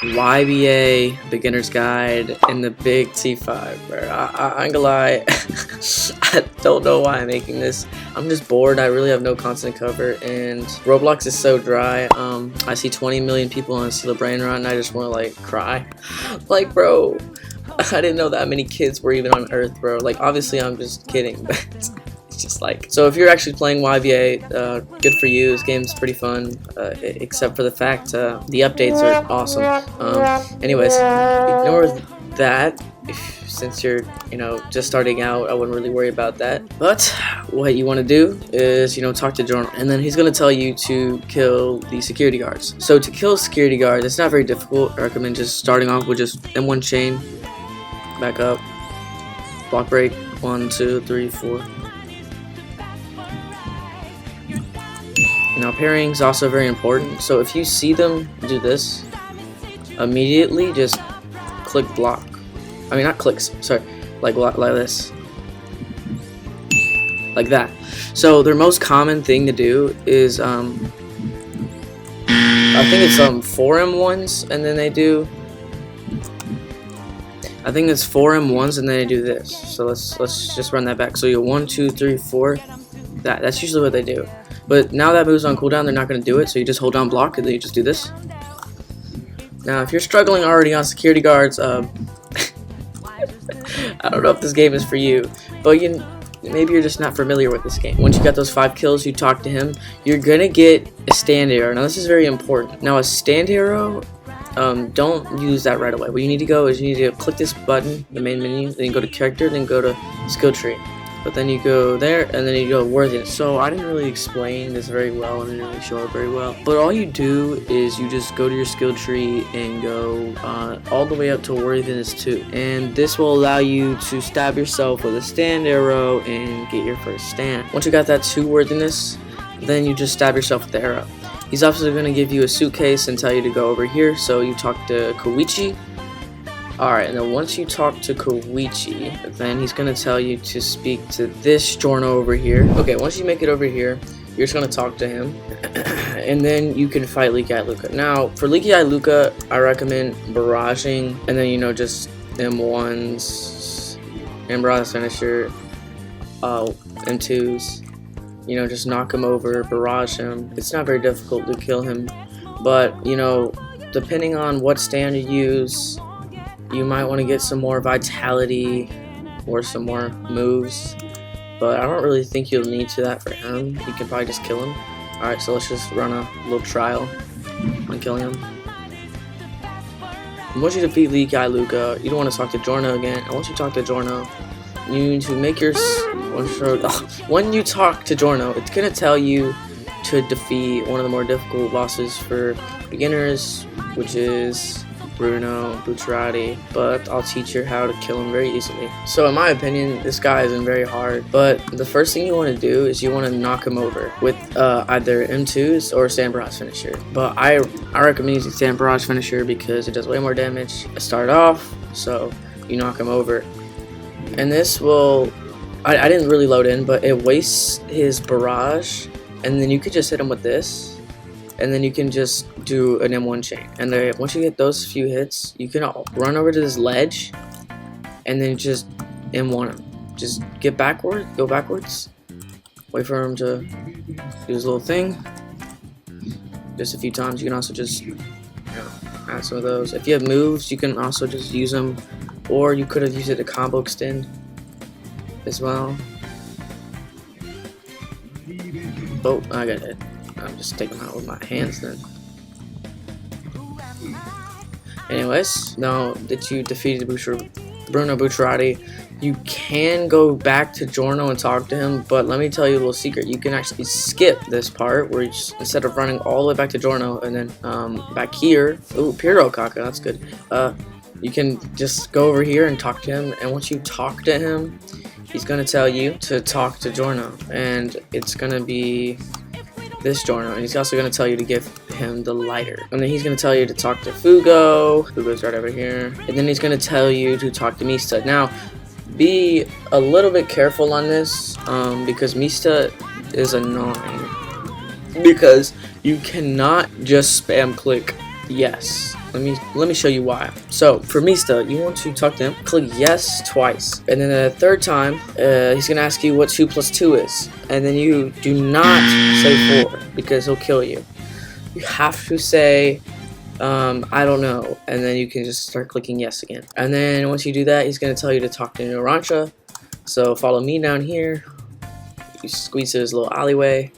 YBA Beginner's Guide in the big T5, bro. I ain't gonna lie, I don't know why I'm making this. I'm just bored. I really have no content to cover, and Roblox is so dry. I see 20 million people on Steal a Brain Rot, and I just want to like cry. Like, bro, I didn't know that many kids were even on Earth, bro. Like, obviously, I'm just kidding, but it's just like. So if you're actually playing YBA, good for you. This game's pretty fun, except for the fact the updates are awesome. Anyways, ignore that. Since you're, just starting out, I wouldn't really worry about that. But what you want to do is, talk to Jordan, and then he's going to tell you to kill the security guards. So to kill security guards, it's not very difficult. I recommend just starting off with just M1 chain, back up, block break, 1, 2, 3, 4. Now parrying is also very important. So if you see them do this, immediately just click block. I mean, not clicks, sorry, like this, like that. So their most common thing to do is, I think it's 4 M1s, and then they do. I think it's 4 M1s, and then they do this. So let's just run that back. So you 1, 2, 3, 4. That's usually what they do. But now that move's on cooldown, they're not going to do it. So you just hold down block, and then you just do this. Now, if you're struggling already on security guards, I don't know if this game is for you, but maybe you're just not familiar with this game. Once you got those 5 kills, you talk to him, you're gonna get a stand arrow. Now this is very important. Now a stand arrow, don't use that right away. What you need to go is you need to click this button, the main menu, then you go to character, then go to skill tree. But then you go there, and then you go worthiness. So I didn't really explain this very well, I didn't really show it very well. But all you do is you just go to your skill tree and go all the way up to worthiness 2. And this will allow you to stab yourself with a stand arrow and get your first stand. Once you got that 2 worthiness, then you just stab yourself with the arrow. He's also going to give you a suitcase and tell you to go over here. So you talk to Koichi. Alright, and then once you talk to Koichi, then he's going to tell you to speak to this Jorno over here. Okay, once you make it over here, you're just going to talk to him, and then you can fight Leaky Eye Luca. Now, for Leaky Eye Luca, I recommend barraging, and then, just M1s, and barrage finisher, M2s, just knock him over, barrage him. It's not very difficult to kill him, but, depending on what stand you use, you might want to get some more vitality or some more moves, but I don't really think you'll need to that for him. You can probably just kill him. Alright, so let's just run a little trial on killing him. And once you defeat Leaky Eye Luca, you don't want to talk to Jorno again. And once you talk to Jorno, you need to make your... When you talk to Jorno, it's going to tell you to defeat one of the more difficult bosses for beginners, which is Bruno Bucciarati, but I'll teach you how to kill him very easily. So in my opinion, this guy isn't very hard, but the first thing you want to do is you want to knock him over with either M2s or Sand Barrage Finisher. But I recommend using Sand Barrage Finisher because it does way more damage. I start off, so you knock him over. And this will, I didn't really load in, but it wastes his barrage, and then you could just hit him with this. And then you can just do an M1 chain. And then once you get those few hits, you can run over to this ledge and then just M1 him. Just get backward, go backwards. Wait for him to do his little thing. Just a few times. You can also just add some of those. If you have moves, you can also just use them. Or you could have used it to combo extend as well. Oh, I got it. I'm just taking them out with my hands then. Anyways, now that you defeated Bruno Bucciarati, you can go back to Jorno and talk to him, but let me tell you a little secret. You can actually skip this part where you just, instead of running all the way back to Jorno and then back here, ooh, Piro Kaka, that's good. You can just go over here and talk to him, and once you talk to him, he's going to tell you to talk to Jorno, and it's going to be this Jorno, and he's also going to tell you to give him the lighter. And then he's going to tell you to talk to Fugo. Fugo's right over here. And then he's going to tell you to talk to Mista. Now, be a little bit careful on this, because Mista is annoying. Because you cannot just spam click yes. Let me show you why. So for Mista, you want to talk to him, click yes twice, and then the third time he's gonna ask you what 2 plus 2 is, and then you do not say 4 because he'll kill you. You have to say I don't know, and then you can just start clicking yes again. And then once you do that, he's gonna tell you to talk to Narancia. So follow me down here. You squeeze through this little alleyway,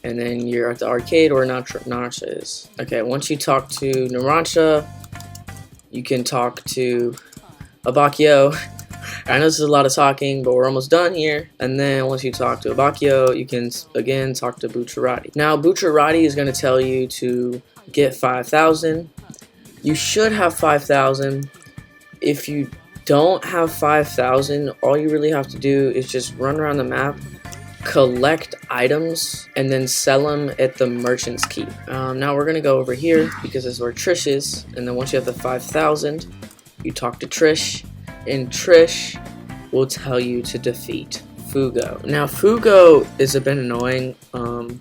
and then you're at the arcade where Narancia is. Okay, once you talk to Narancia, you can talk to Abakio. I know this is a lot of talking, but we're almost done here. And then once you talk to Abakio, you can again talk to Bucciarati. Now Bucciarati is going to tell you to get 5,000. You should have 5,000. If you don't have 5,000, all you really have to do is just run around the map, collect items, and then sell them at the merchant's keep. Now we're gonna go over here because this is where Trish is, and then once you have the 5,000, you talk to Trish, and Trish will tell you to defeat Fugo. Now Fugo is a bit annoying.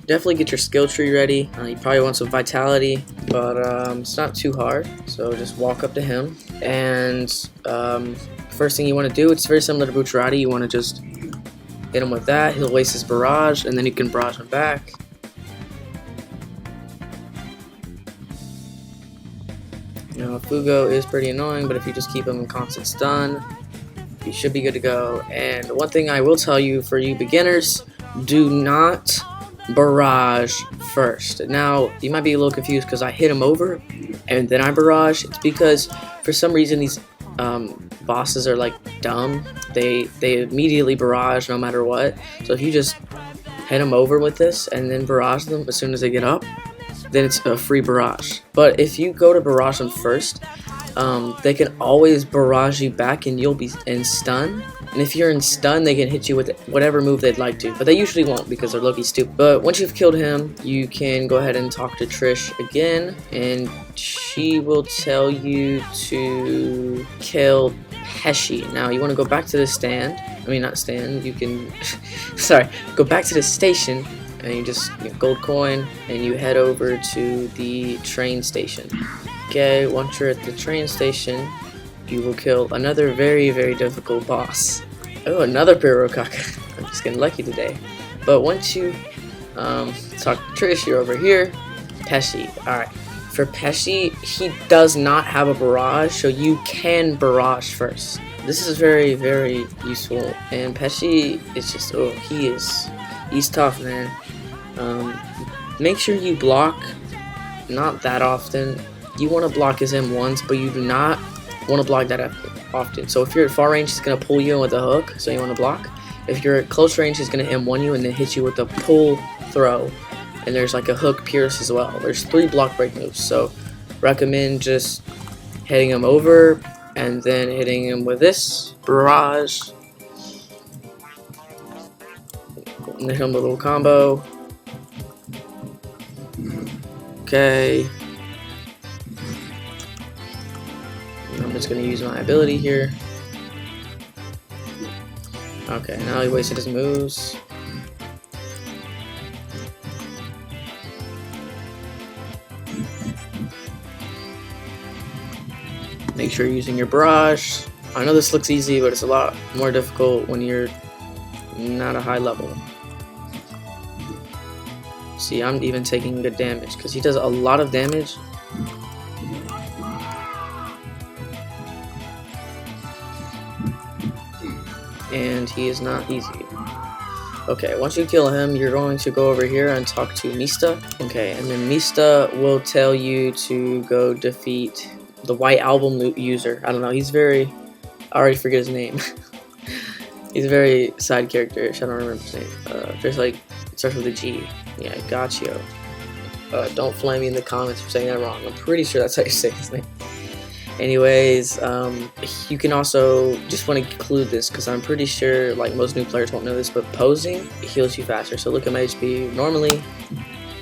Definitely get your skill tree ready. You probably want some vitality, but it's not too hard. So just walk up to him, and first thing you want to do, it's very similar to Bucciarati. You want to just hit him with that. He'll waste his barrage, and then you can barrage him back. Now Fugo is pretty annoying, but if you just keep him in constant stun, you should be good to go. And one thing I will tell you for you beginners, do not barrage first. Now you might be a little confused because I hit him over and then I barrage. It's because for some reason these bosses are like dumb. They immediately barrage no matter what. So if you just hit them over with this and then barrage them as soon as they get up, then it's a free barrage. But if you go to barrage them first, they can always barrage you back and you'll be in stun. And if you're in stun, they can hit you with whatever move they'd like to. But they usually won't because they're low-key stupid. But once you've killed him, you can go ahead and talk to Trish again. And she will tell you to kill Pesci. Now, you want to go back to the stand. I mean, not stand. You can... sorry. Go back to the station. And you just gold coin. And you head over to the train station. Okay, once you're at the train station, you will kill another very, very difficult boss. Oh, another Pirokaka. I'm just getting lucky today. But once you talk to Trish, you're over here. Pesci. Alright. For Pesci, he does not have a barrage, so you can barrage first. This is very, very useful. And Pesci is just, oh, he's tough, man. Make sure you block not that often. You want to block his M once, but you do not want to block that often. So if you're at far range, he's going to pull you in with a hook, so you want to block. If you're at close range, he's going to M1 you and then hit you with a pull throw. And there's like a hook pierce as well. There's 3 block break moves, so recommend just hitting him over and then hitting him with this barrage. And hit him with a little combo. Okay. I'm just going to use my ability here. Okay, now he wasted his moves. Make sure you're using your barrage. I know this looks easy, but it's a lot more difficult when you're not a high level. See, I'm even taking good damage because he does a lot of damage. And he is not easy. Okay, once you kill him, you're going to go over here and talk to Mista. Okay, and then Mista will tell you to go defeat the White Album user. I don't know, he's very... I already forget his name. He's a very side character-ish, I don't remember his name. Just like, it starts with a G. Yeah, Gotcho. Don't flame me in the comments for saying that wrong. I'm pretty sure that's how you say his name. Anyways, you can also just want to include this because I'm pretty sure like most new players won't know this, but posing heals you faster. So look at my HP normally.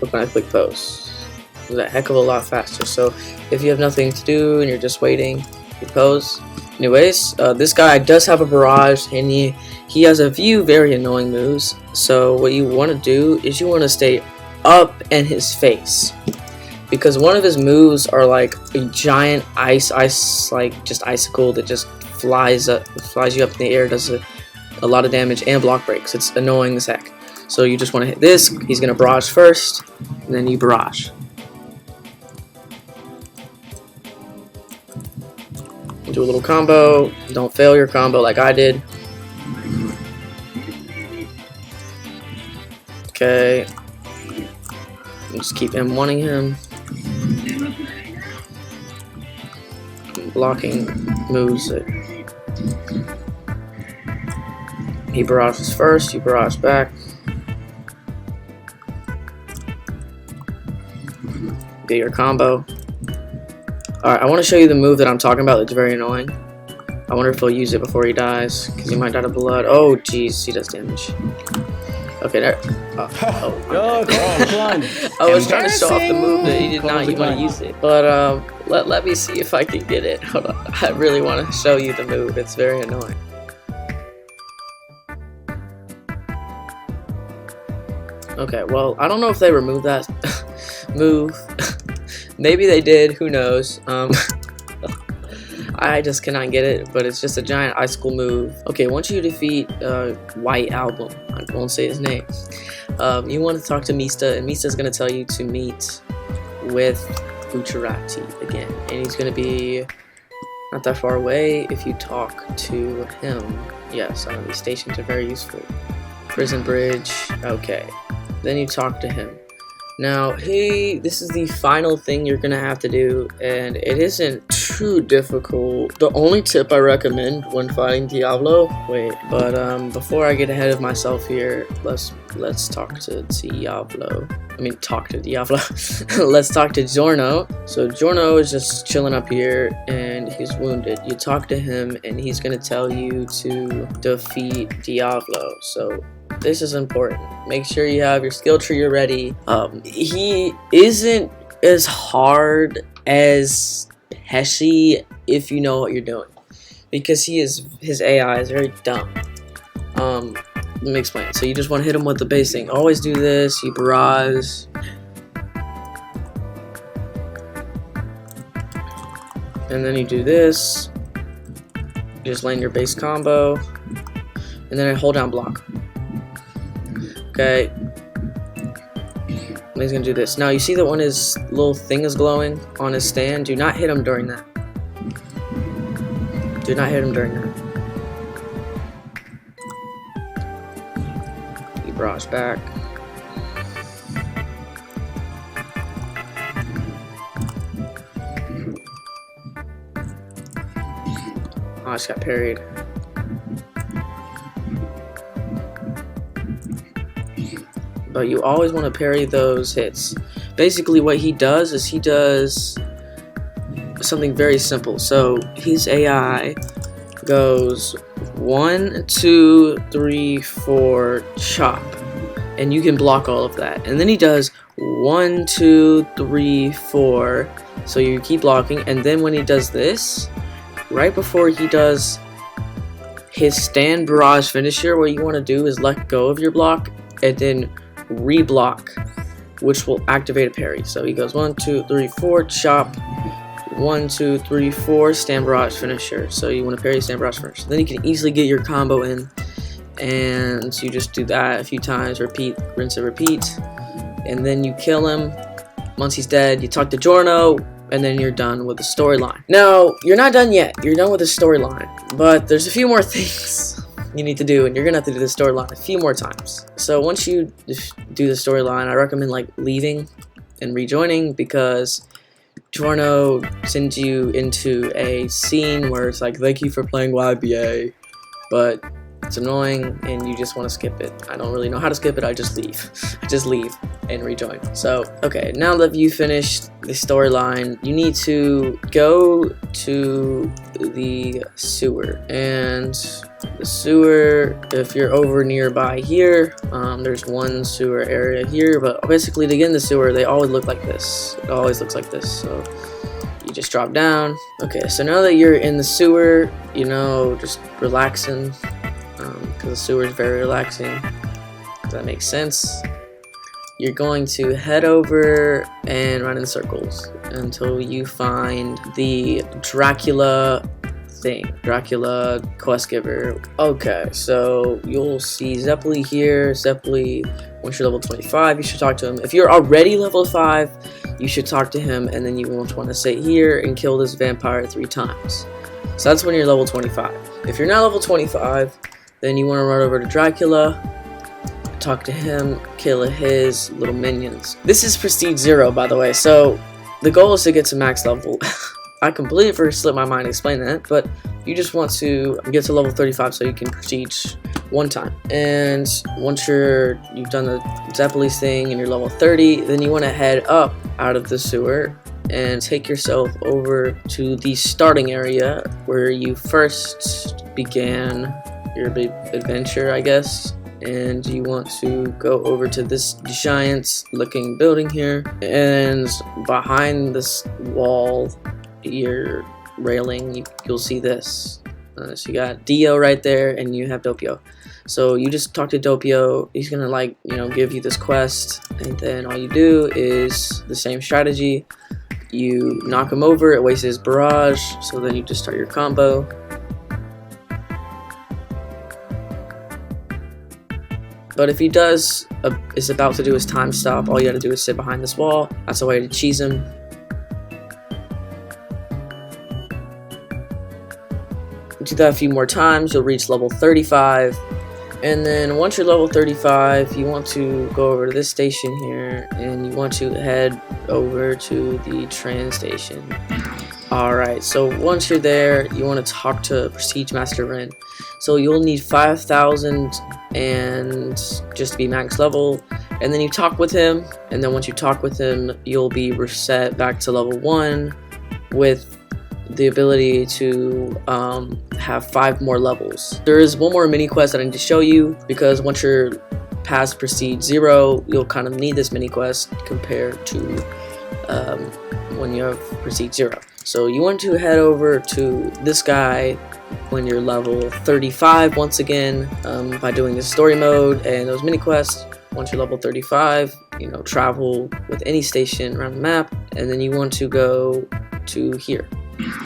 Look when I click pose, it's a heck of a lot faster. So if you have nothing to do and you're just waiting, you pose. Anyways, this guy does have a barrage and he has a few very annoying moves. So what you want to do is you want to stay up in his face. because one of his moves are like a giant ice like just icicle that just flies you up in the air, does a lot of damage and block breaks. It's annoying as heck. So you just want to hit this. He's gonna barrage first, and then you barrage. Do a little combo. Don't fail your combo like I did. Okay. Just keep M1ing him. Blocking moves that he barrages first, you barrage back. Get your combo. Alright, I want to show you the move that I'm talking about that's very annoying. I wonder if he'll use it before he dies, because he might die of blood. Oh, jeez, he does damage. Okay, there. I was trying to show off the move that he did not want to use it. But let me see if I can get it. Hold on. I really want to show you the move. It's very annoying. Okay, well, I don't know if they removed that move. Maybe they did, who knows. I just cannot get it, but it's just a giant icicle move. Okay, once you defeat White Album, I won't say his name, you want to talk to Mista, and Mista's going to tell you to meet with Bucciarati again. And he's going to be not that far away if you talk to him. Yes, these stations are very useful. Prison Bridge, okay. Then you talk to him. Now, this is the final thing you're gonna have to do, and it isn't too difficult. The only tip I recommend when fighting Diablo, before I get ahead of myself here, let's talk to Diablo. Talk to Diablo. Let's talk to Giorno. So Giorno is just chilling up here, and he's wounded. You talk to him, and he's gonna tell you to defeat Diablo. So this is important. Make sure you have your skill tree ready. He isn't as hard as Heshi if you know what you're doing, because his AI is very dumb. Let me explain. So you just want to hit him with the base thing. Always do this. You barrage, and then you do this. You just land your base combo, and then I hold down block. Okay, he's gonna do this. Now you see that when his little thing is glowing on his stand, do not hit him during that. Do not hit him during that. You barrage back. Oh, I just got parried. But you always want to parry those hits. Basically what he does is he does something very simple. So his AI goes 1, 2, 3, 4, chop, and you can block all of that. And then he does 1, 2, 3, 4, so you keep blocking. And then when he does this, right before he does his stand barrage finisher, what you want to do is let go of your block and then reblock, which will activate a parry. So he goes 1, 2, 3, 4, chop, 1, 2, 3, 4, stand barrage finisher. So you want to parry stand barrage finisher. Then you can easily get your combo in, and you just do that a few times, repeat, rinse and repeat, and then you kill him. Once he's dead, you talk to Giorno, and then you're done with the storyline. Now, you're not done yet. You're done with the storyline, but there's a few more things you need to do, and you're gonna have to do the storyline a few more times. So once you do the storyline, I recommend leaving and rejoining, because Giorno sends you into a scene where it's like, thank you for playing YBA, but it's annoying and you just want to skip it. I don't really know how to skip it. I just leave. I just leave and rejoin. So, okay, now that you finished the storyline, you need to go to the sewer. And the sewer, if you're over nearby here, there's one sewer area here, but basically to get in the sewer, they always look like this. It always looks like this. So you just drop down. Okay, so now that you're in the sewer, just relaxing, because the sewer is very relaxing. Does that make sense? you're going to head over and run in circles until you find the Dracula quest giver. Okay, so you'll see Zeppeli here. Zeppeli, once you're level 25, you should talk to him. If you're already level 5, you should talk to him, and then you won't want to sit here and kill this vampire 3 times. So that's when you're level 25. If you're not level 25, then you want to run over to Dracula, talk to him, kill his little minions. This is Prestige 0, by the way, so the goal is to get to max level. I completely slipped my mind explaining that, but you just want to get to level 35 so you can Prestige 1 time. And once you've done the Zeppeli's thing and you're level 30, then you want to head up out of the sewer and take yourself over to the starting area where you first began your big adventure, I guess. And you want to go over to this giant looking building here, and behind this wall, your railing, you'll see this. So you got Dio right there, and you have Doppio. So you just talk to Doppio. He's gonna give you this quest, and then all you do is the same strategy. You knock him over, it wastes his barrage, so then you just start your combo. But if he is about to do his time stop, all you gotta do is sit behind this wall. That's a way to cheese him. Do that a few more times, you'll reach level 35. And then once you're level 35, you want to go over to this station here, and you want to head over to the train station. Alright, so once you're there, you want to talk to Prestige Master Ren. So you'll need 5,000 and just to be max level, and then you talk with him, and then once you talk with him, you'll be reset back to level 1 with the ability to have 5 more levels. There is one more mini quest that I need to show you, because once you're past Prestige 0, you'll kind of need this mini quest compared to when you have Prestige 0. So you want to head over to this guy when you're level 35 once again, by doing the story mode and those mini quests. Once you're level 35, travel with any station around the map, and then you want to go to here,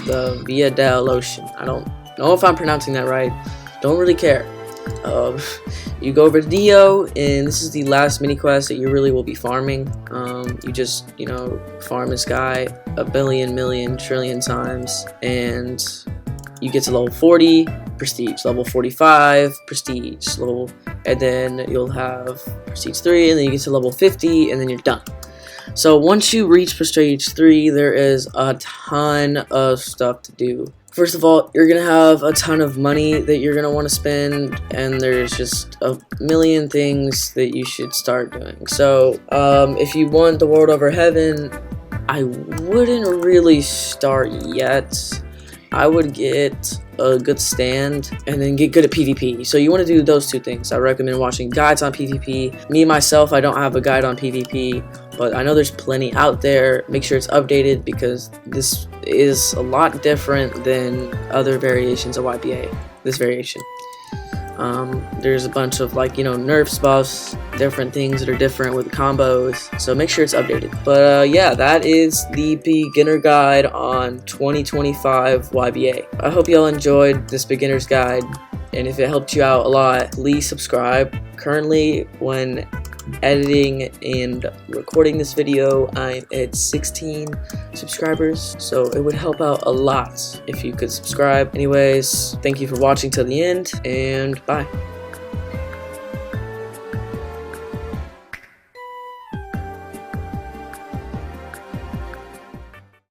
the Via del Ocean. I don't know if I'm pronouncing that right, don't really care. You go over to Dio, and this is the last mini quest that you really will be farming. You just farm this guy a billion, million, trillion times, and you get to level 40, Prestige, level 45, Prestige, and then you'll have Prestige 3, and then you get to level 50, and then you're done. So once you reach Prestige 3, there is a ton of stuff to do. First of all, you're going to have a ton of money that you're going to want to spend, and there's just a million things that you should start doing. So if you want the world over heaven, I wouldn't really start yet. I would get a good stand and then get good at PvP. So you want to do those two things. I recommend watching guides on PvP. Me, myself, I don't have a guide on PvP, but I know there's plenty out there. Make sure it's updated, because this is a lot different than other variations of YBA, this variation. There's a bunch of nerfs, buffs, different things that are different with the combos, so make sure it's updated. But yeah, that is the beginner guide on 2025 YBA. I hope y'all enjoyed this beginner's guide, and if it helped you out a lot, please subscribe. Currently, when editing and recording this video, I'm at 16 subscribers, so it would help out a lot if you could subscribe. Anyways, thank you for watching till the end, and bye.